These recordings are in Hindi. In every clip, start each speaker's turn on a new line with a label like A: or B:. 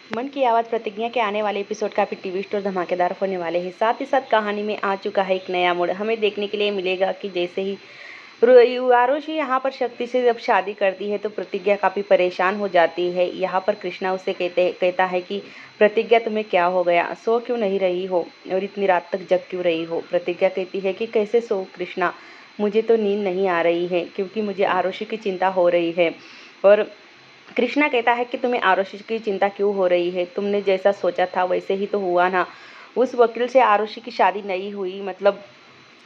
A: मन की आवाज़ प्रतिज्ञा के आने वाले एपिसोड काफ़ी ट्विस्ट और धमाकेदार होने वाले हैं। साथ ही साथ कहानी में आ चुका है एक नया मोड़। हमें देखने के लिए मिलेगा कि जैसे ही आरुषि यहाँ पर शक्ति से जब शादी करती है तो प्रतिज्ञा काफ़ी परेशान हो जाती है। यहाँ पर कृष्णा उसे कहता है कि प्रतिज्ञा तुम्हें क्या हो गया, सो क्यों नहीं रही हो और इतनी रात तक जग क्यों रही हो। प्रतिज्ञा कहती है कि कैसे सो कृष्णा, मुझे तो नींद नहीं आ रही है क्योंकि मुझे आरुषि की चिंता हो रही है। और कृष्णा कहता है कि तुम्हें आरुषि की चिंता क्यों हो रही है, तुमने जैसा सोचा था वैसे ही तो हुआ ना। उस वकील से आरुषि की शादी नहीं हुई, मतलब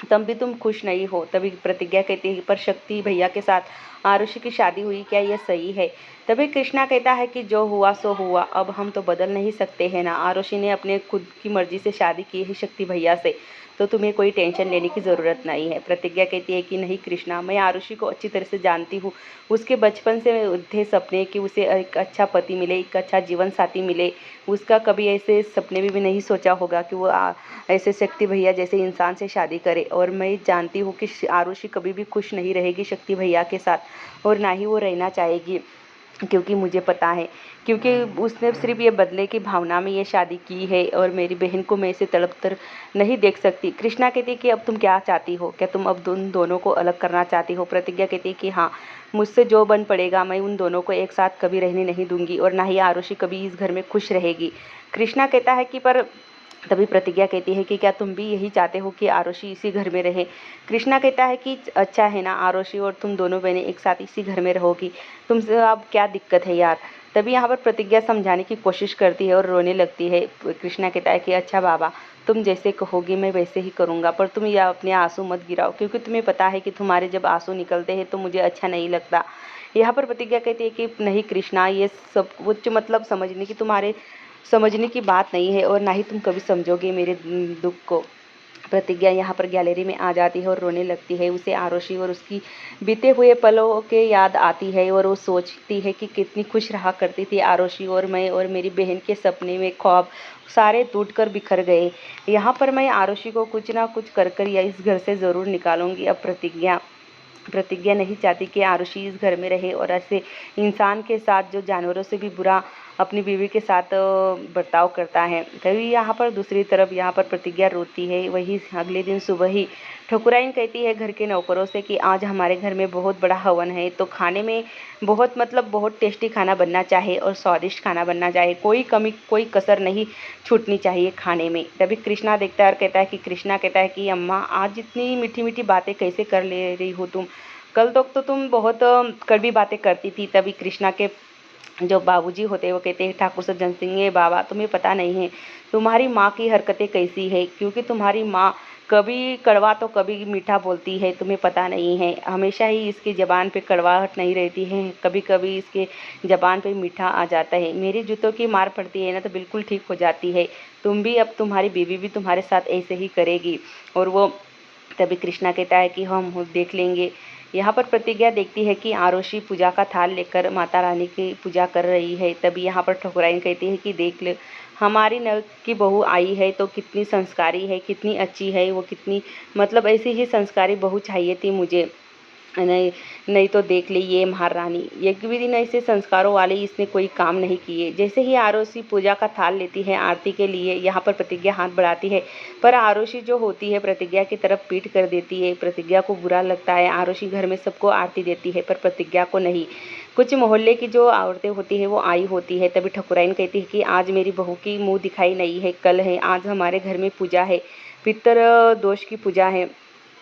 A: तब भी तुम खुश नहीं हो। तभी प्रतिज्ञा कहती है पर शक्ति भैया के साथ आरुषि की शादी हुई, क्या यह सही है। तभी कृष्णा कहता है कि जो हुआ सो हुआ, अब हम तो बदल नहीं सकते हैं ना। आरुषि ने अपने खुद की मर्जी से शादी की है शक्ति भैया से, तो तुम्हें कोई टेंशन लेने की ज़रूरत नहीं है। प्रतिज्ञा कहती है कि नहीं कृष्णा, मैं आरुषि को अच्छी तरह से जानती हूँ। उसके बचपन से थे सपने कि उसे एक अच्छा पति मिले, एक अच्छा जीवन साथी मिले। उसका कभी ऐसे सपने में भी नहीं सोचा होगा कि वो ऐसे शक्ति भैया जैसे इंसान से शादी करे। और मैं जानती हूँ कि आरुषि कभी भी खुश नहीं रहेगी शक्ति भैया के साथ, और ना ही वो रहना चाहेगी, क्योंकि मुझे पता है, क्योंकि उसने सिर्फ ये बदले की भावना में ये शादी की है और मेरी बहन को मैं इसे तड़प कर नहीं देख सकती। कृष्णा कहती है कि अब तुम क्या चाहती हो, क्या तुम अब उन दोनों को अलग करना चाहती हो। प्रतिज्ञा कहती है कि हाँ, मुझसे जो बन पड़ेगा, मैं उन दोनों को एक साथ कभी रहने नहीं दूंगी और ना ही आरुषि कभी इस घर में खुश रहेगी। कृष्णा कहता है कि पर तभी प्रतिज्ञा कहती है कि क्या तुम भी यही चाहते हो कि आरुषि इसी घर में रहे। कृष्णा कहता है कि अच्छा है ना, आरुषि और तुम दोनों बहनें एक साथ इसी घर में रहोगी, तुमसे अब क्या दिक्कत है यार। तभी यहाँ पर प्रतिज्ञा समझाने की कोशिश करती है और रोने लगती है। कृष्णा कहता है कि अच्छा बाबा, तुम जैसे कहोगी मैं वैसे ही करूँगा, पर तुम यह अपने आंसू मत गिराओ, क्योंकि तुम्हें पता है कि तुम्हारे जब आंसू निकलते हैं तो मुझे अच्छा नहीं लगता। यहाँ पर प्रतिज्ञा कहती है कि नहीं कृष्णा, ये सब कुछ मतलब समझने की बात नहीं है और ना ही तुम कभी समझोगे मेरे दुख को। प्रतिज्ञा यहाँ पर गैलरी में आ जाती है और रोने लगती है। उसे आरुषि और उसकी बीते हुए पलों के याद आती है और वो सोचती है कि कितनी खुश रहा करती थी आरुषि और मैं, और मेरी बहन के सपने में ख्वाब सारे टूट कर बिखर गए। यहाँ पर मैं आरुषि को कुछ ना कुछ कर कर या इस घर से ज़रूर निकालूंगी। अब प्रतिज्ञा नहीं चाहती कि आरुषि इस घर में रहे और ऐसे इंसान के साथ जो जानवरों से भी बुरा अपनी बीवी के साथ बर्ताव करता है। तभी यहाँ पर दूसरी तरफ यहाँ पर प्रतिज्ञा रोती है। वही अगले दिन सुबह ही ठकुराइन कहती है घर के नौकरों से कि आज हमारे घर में बहुत बड़ा हवन है, तो खाने में बहुत टेस्टी खाना बनना चाहिए और स्वादिष्ट खाना बनना चाहिए, कोई कमी कोई कसर नहीं छूटनी चाहिए खाने में। तभी कृष्णा देखता है और कृष्णा कहता है कि अम्मा, आज इतनी मीठी मीठी बातें कैसे कर ले रही हो तुम, कल तक तो तुम बहुत कड़वी बातें करती थी। तभी कृष्णा के जो बाबूजी होते हैं वो कहते हैं ठाकुर सज्जन सिंह, ये बाबा तुम्हें पता नहीं है तुम्हारी माँ की हरकतें कैसी है, क्योंकि तुम्हारी माँ कभी कड़वा तो कभी मीठा बोलती है, तुम्हें पता नहीं है। हमेशा ही इसकी ज़बान पे कड़वाहट नहीं रहती है, कभी कभी इसके ज़बान पे मीठा आ जाता है। मेरी जूतों की मार पड़ती है ना तो बिल्कुल ठीक हो जाती है। तुम भी, अब तुम्हारी बीवी भी तुम्हारे साथ ऐसे ही करेगी। और वो तभी कृष्णा कहता है कि हम देख लेंगे। यहाँ पर प्रतिज्ञा देखती है कि आरुषि पूजा का थाल लेकर माता रानी की पूजा कर रही है। तभी यहाँ पर ठकुराइन कहती है कि देख ले, हमारी नल की बहू आई है तो कितनी संस्कारी है, कितनी अच्छी है वो, कितनी मतलब ऐसी ही संस्कारी बहू चाहिए थी मुझे। नहीं नहीं तो देख ली ये महारानी, एक भी दिन ऐसे संस्कारों वाले इसने कोई काम नहीं किए। जैसे ही आरुषि पूजा का थाल लेती है आरती के लिए, यहाँ पर प्रतिज्ञा हाथ बढ़ाती है, पर आरुषि जो होती है प्रतिज्ञा की तरफ पीठ कर देती है। प्रतिज्ञा को बुरा लगता है। आरुषि घर में सबको आरती देती है पर प्रतिज्ञा को नहीं। कुछ मोहल्ले की जो औरतें होती है वो आई होती है। तभी ठकुराइन कहती है कि आज मेरी बहू की मुँह दिखाई नहीं है, कल है, आज हमारे घर में पूजा है, पितर दोष की पूजा है।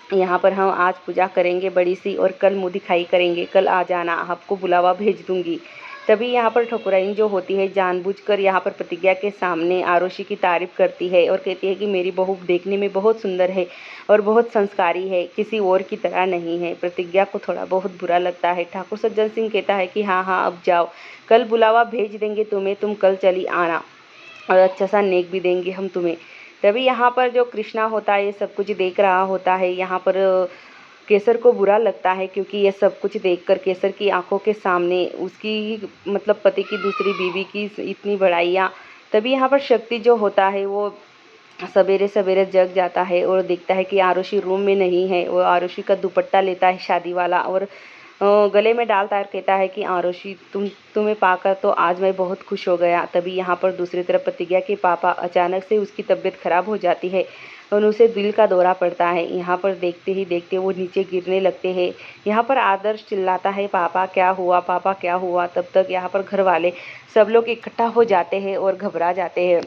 A: यहाँ पर हम आज पूजा करेंगे बड़ी सी और कल मुँह दिखाई करेंगे, कल आ जाना, आपको बुलावा भेज दूंगी। तभी यहाँ पर ठकुराइन जो होती है जानबूझकर यहाँ पर प्रतिज्ञा के सामने आरुषि की तारीफ करती है और कहती है कि मेरी बहू देखने में बहुत सुंदर है और बहुत संस्कारी है, किसी और की तरह नहीं है। प्रतिज्ञा को थोड़ा बहुत बुरा लगता है। ठाकुर सज्जन सिंह कहता है कि हाँ हाँ अब जाओ, कल बुलावा भेज देंगे तुम्हें, तुम कल चली आना और अच्छा सा नेक भी देंगे हम तुम्हें। तभी यहाँ पर जो कृष्णा होता है ये सब कुछ देख रहा होता है। यहाँ पर केसर को बुरा लगता है, क्योंकि ये सब कुछ देखकर केसर की आंखों के सामने उसकी मतलब पति की दूसरी बीवी की इतनी बड़ाइयाँ। तभी यहाँ पर शक्ति जो होता है वो सवेरे सवेरे जग जाता है और देखता है कि आरुषि रूम में नहीं है। वो आरुषि का दुपट्टा लेता है शादी वाला और गले में डालता और कहता है कि आरुषि तुम्हें पाकर तो आज मैं बहुत खुश हो गया। तभी यहाँ पर दूसरी तरफ प्रतिज्ञा के पापा अचानक से उसकी तबीयत खराब हो जाती है और उसे दिल का दौरा पड़ता है। यहाँ पर देखते ही देखते वो नीचे गिरने लगते हैं। यहाँ पर आदर्श चिल्लाता है, पापा क्या हुआ, पापा क्या हुआ। तब तक यहाँ पर घर वाले सब लोग इकट्ठा हो जाते हैं और घबरा जाते हैं।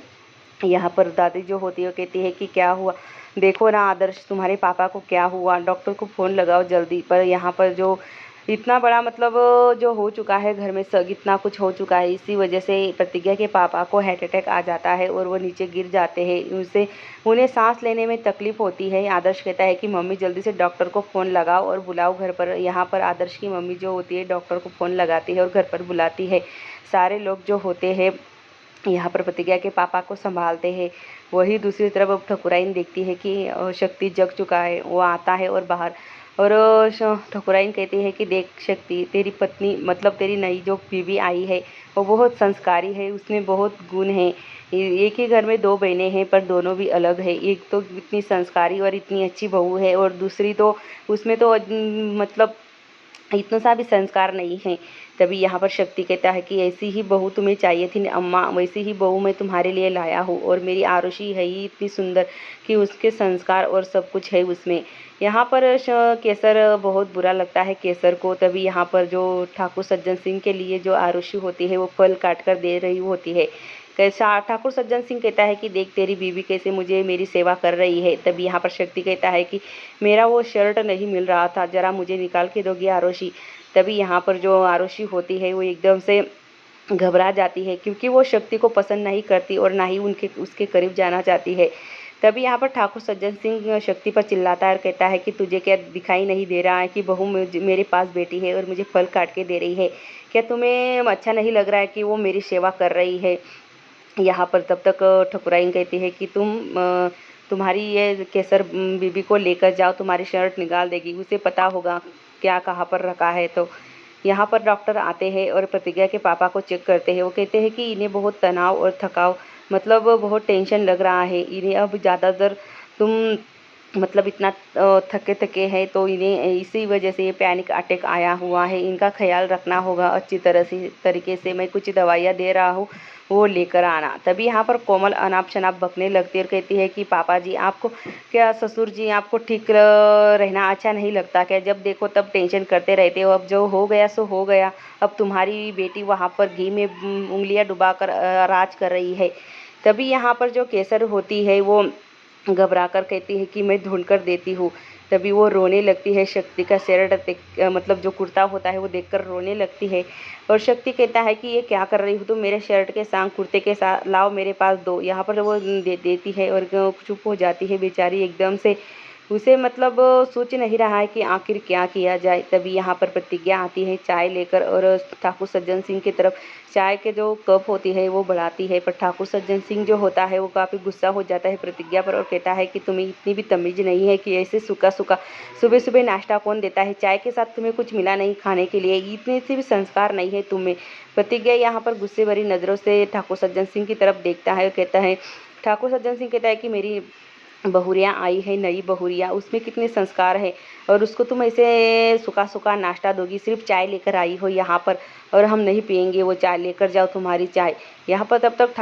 A: यहाँ पर दादी जो होती है वो कहती है कि क्या हुआ, देखो ना आदर्श तुम्हारे पापा को क्या हुआ, डॉक्टर को फ़ोन लगाओ जल्दी। पर यहाँ पर जो इतना बड़ा मतलब जो हो चुका है घर में, सब इतना कुछ हो चुका है, इसी वजह से प्रतिज्ञा के पापा को हार्ट अटैक आ जाता है और वो नीचे गिर जाते हैं। उन्हें सांस लेने में तकलीफ़ होती है। आदर्श कहता है कि मम्मी जल्दी से डॉक्टर को फ़ोन लगाओ और बुलाओ घर पर। यहाँ पर आदर्श की मम्मी जो होती है डॉक्टर को फ़ोन लगाती है और घर पर बुलाती है। सारे लोग जो होते हैं यहाँ पर प्रतिज्ञा के पापा को संभालते हैं। वही दूसरी तरफ अब ठकुराइन देखती है कि शक्ति जग चुका है। वो आता है और बाहर और ठकुराइन कहती है कि देख शक्ति, तेरी पत्नी मतलब तेरी नई जो बीवी आई है वो बहुत संस्कारी है, उसमें बहुत गुण है। एक ही घर में दो बहनें हैं पर दोनों भी अलग है। एक तो इतनी संस्कारी और इतनी अच्छी बहू है और दूसरी तो उसमें तो मतलब इतना सा भी संस्कार नहीं है। तभी यहाँ पर शक्ति कहता है कि ऐसी ही बहू तुम्हें चाहिए थी अम्मा, वैसी ही बहू मैं तुम्हारे लिए लाया हूँ। और मेरी आरुषि है ही इतनी सुंदर कि उसके संस्कार और सब कुछ है उसमें। यहाँ पर केसर बहुत बुरा लगता है केसर को। तभी यहाँ पर जो ठाकुर सज्जन सिंह के लिए जो आरुषि होती है वो फल काट कर दे रही होती है। कैसा ठाकुर सज्जन सिंह कहता है कि देख तेरी बीवी कैसे मुझे मेरी सेवा कर रही है। तभी यहाँ पर शक्ति कहता है कि मेरा वो शर्ट नहीं मिल रहा था, जरा मुझे निकाल के दोगी आरुषि। तभी यहाँ पर जो आरुषि होती है वो एकदम से घबरा जाती है क्योंकि वो शक्ति को पसंद नहीं करती और ना ही उसके करीब जाना चाहती है। तभी यहाँ पर ठाकुर सज्जन सिंह शक्ति पर चिल्लाता है और कहता है कि तुझे क्या दिखाई नहीं दे रहा है कि बहू मेरे पास बैठी है और मुझे फल काट के दे रही है? क्या तुम्हें अच्छा नहीं लग रहा है कि वो मेरी सेवा कर रही है? यहाँ पर तब तक ठकुराइन कहती है कि तुम्हारी ये केसर बीबी को लेकर जाओ, तुम्हारी शर्ट निकाल देगी, उसे पता होगा क्या कहाँ पर रखा है। तो यहाँ पर डॉक्टर आते हैं और प्रतिज्ञा के पापा को चेक करते हैं। वो कहते हैं कि इन्हें बहुत तनाव और थकाव मतलब बहुत टेंशन लग रहा है इन्हें। अब ज़्यादातर तुम मतलब इतना थके थके हैं तो इन्हें इसी वजह से ये पैनिक अटैक आया हुआ है। इनका ख्याल रखना होगा अच्छी तरीके से। मैं कुछ दवाइयाँ दे रहा हूँ, वो लेकर आना। तभी यहाँ पर कोमल अनाप शनाप बकने लगती है और कहती है कि पापा जी आपको क्या, ससुर जी आपको ठीक रहना अच्छा नहीं लगता क्या? जब देखो तब टेंशन करते रहते हो। अब जो हो गया सो हो गया। अब तुम्हारी बेटी वहाँ पर घी में उंगलियाँ डुबाकर राज कर रही है। तभी यहाँ पर जो केसर होती है वो घबरा कर कहती है कि मैं ढूंढ कर देती हूँ। तभी वो रोने लगती है। शक्ति का शर्ट मतलब जो कुर्ता होता है वो देखकर रोने लगती है और शक्ति कहता है कि ये क्या कर रही हो तुम, मेरे शर्ट के साथ कुर्ते के साथ लाओ मेरे पास दो। यहाँ पर वो देती है और चुप हो जाती है बेचारी एकदम से। उसे मतलब सोच नहीं रहा है कि आखिर क्या किया जाए। तभी यहाँ पर प्रतिज्ञा आती है चाय लेकर और ठाकुर सज्जन सिंह की तरफ चाय के जो कप होती है वो बढ़ाती है। पर ठाकुर सज्जन सिंह जो होता है वो काफ़ी गुस्सा हो जाता है प्रतिज्ञा पर और कहता है कि तुम्हें इतनी भी तमीज़ नहीं है कि ऐसे सूखा सूखा सुबह सुबह नाश्ता कौन देता है, चाय के साथ तुम्हें कुछ मिला नहीं खाने के लिए, इतने से भी संस्कार नहीं है तुम्हें। प्रतिज्ञा यहाँ पर गुस्से भरी नज़रों से ठाकुर सज्जन सिंह की तरफ देखता है और कहता है, ठाकुर सज्जन सिंह कहता है कि मेरी बहुरिया आई है, नई बहुरिया, उसमें कितने संस्कार है और उसको तुम ऐसे सूखा सूखा नाश्ता दोगी? सिर्फ चाय लेकर आई हो यहाँ पर और हम नहीं पियेंगे वो चाय, लेकर जाओ तुम्हारी चाय। यहाँ पर तब तक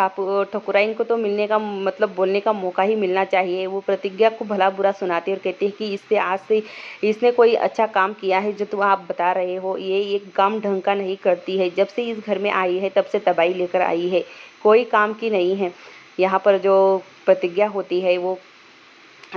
A: ठकुराइन को तो मिलने का मतलब बोलने का मौका ही मिलना चाहिए। वो प्रतिज्ञा को भला बुरा सुनाती है और कहती है कि इससे आज से इसने कोई अच्छा काम किया है जो तुम आप बता रहे हो, ये एक काम ढंग का नहीं करती है। जब से इस घर में आई है तब से तबाही लेकर आई है, कोई काम की नहीं है। यहाँ पर जो प्रतिज्ञा होती है वो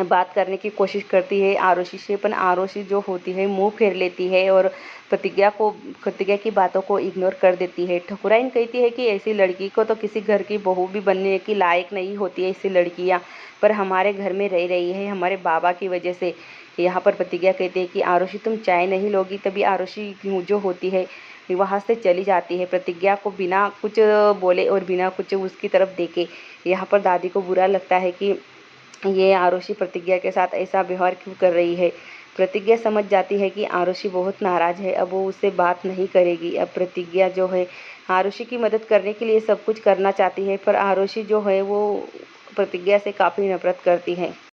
A: बात करने की कोशिश करती है आरुषि से, पर आरुषि जो होती है मुंह फेर लेती है और प्रतिज्ञा की बातों को इग्नोर कर देती है। ठकुराइन कहती है कि ऐसी लड़की को तो किसी घर की बहू भी बनने की लायक नहीं होती है ऐसी लड़कियां, पर हमारे घर में रह रही है हमारे बाबा की वजह से। यहाँ पर प्रतिज्ञा कहती है कि आरुषि तुम चाय नहीं लोगी। तभी आरुषि जो होती है वहाँ से चली जाती है प्रतिज्ञा को बिना कुछ बोले और बिना कुछ उसकी तरफ देखे। यहाँ पर दादी को बुरा लगता है कि ये आरुषि प्रतिज्ञा के साथ ऐसा व्यवहार क्यों कर रही है। प्रतिज्ञा समझ जाती है कि आरुषि बहुत नाराज़ है, अब वो उससे बात नहीं करेगी। अब प्रतिज्ञा जो है आरुषि की मदद करने के लिए सब कुछ करना चाहती है, पर आरुषि जो है वो प्रतिज्ञा से काफ़ी नफरत करती है।